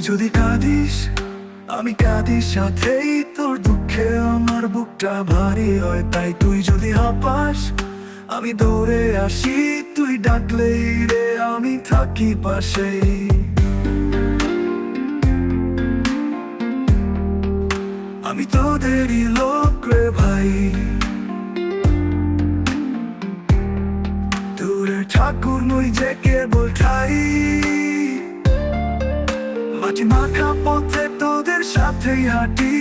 যদি কাঁদিস আমি কাঁদি সাথেই, তোর দুঃখে আমার বুকটা ভারী হয়। তাই তুই যদি হাঁপাস আমি দৌড়ে আসি, তুই ডাকলেই রে আমি থাকি পাশেই। আমি তোদেরই লোক রে ভাই, দূরের ঠাকুর নই যে কেবল ঠাই। মাটি মাখা পথে তোদের সাথেই হাঁটি,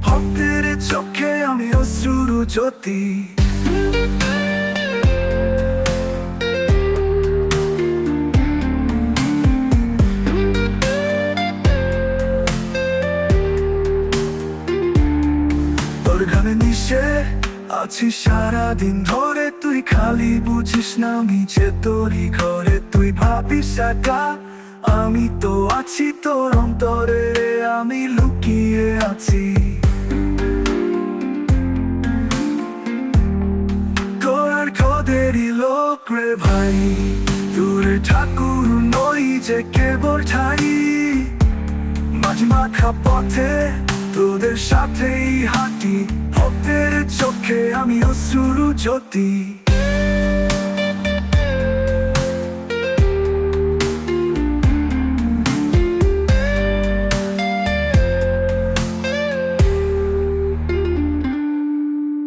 ভক্তের চোখে আমি অশ্রুর জ্যোতি। তোর গানে মিশে আছি সারাদিন ধরে, তুই খালি বুঝিস না আমি যে তোরই ঘরে। তুই ভাবিস একা, আমি তো আছি তোর অন্তরে, আমি লুকিয়ে আছি। তোর খোদেরই লোক রে ভাই, দূরের ঠাকুর নই যে কেবল ঠাই। মাঝ মাখা পথে তোদের সাথেই হাঁটি, ভক্তের চোখে আমি অশ্রুর জ্যোতি।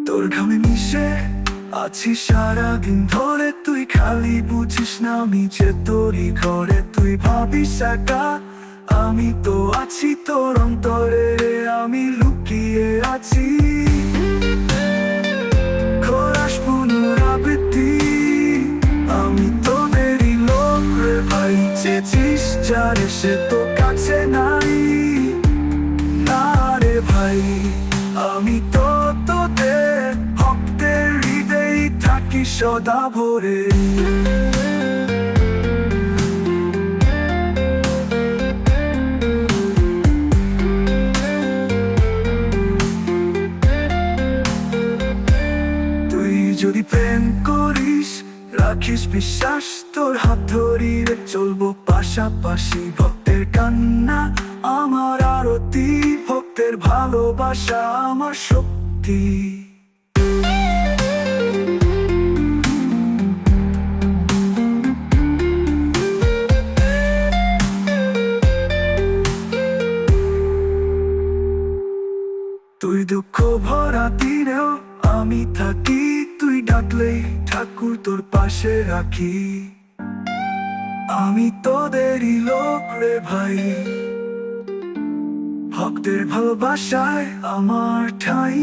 তোর ঘামে মিশে আছি সারাদিন ধরে, তুই খালি বুঝিস না আমি যে তোরই ঘরে। তুই ভাবিস একা, আমি তো আছি তোর অন্তরে, আমি লুকিয়ে আছি। খোরাস পুনরাবৃত্তি, আমি তোদেরই লোক রে ভাই। চেয়েছিস যারে সে তো কাছে নাই, না রে ভাই আমি তো তোদের ভক্তের হৃদয়ে থাকি সদা ভরে। তুই যদি প্রেম করিস রাখিস বিশ্বাস, তোর হাত ধরিয়ে চলবো পাশাপাশি। ভক্তের কান্না আমার আরতি, ভক্তের ভালোবাসা আমার শক্তি। তুই দুঃখ ভরা দিনেও আমি থাকি, তুই ডাকলেই ঠাকুর তোর পাশে রাখি। আমি তোদেরই লোক রে ভাই, ভক্তের ভালোবাসায় আমার ঠাই।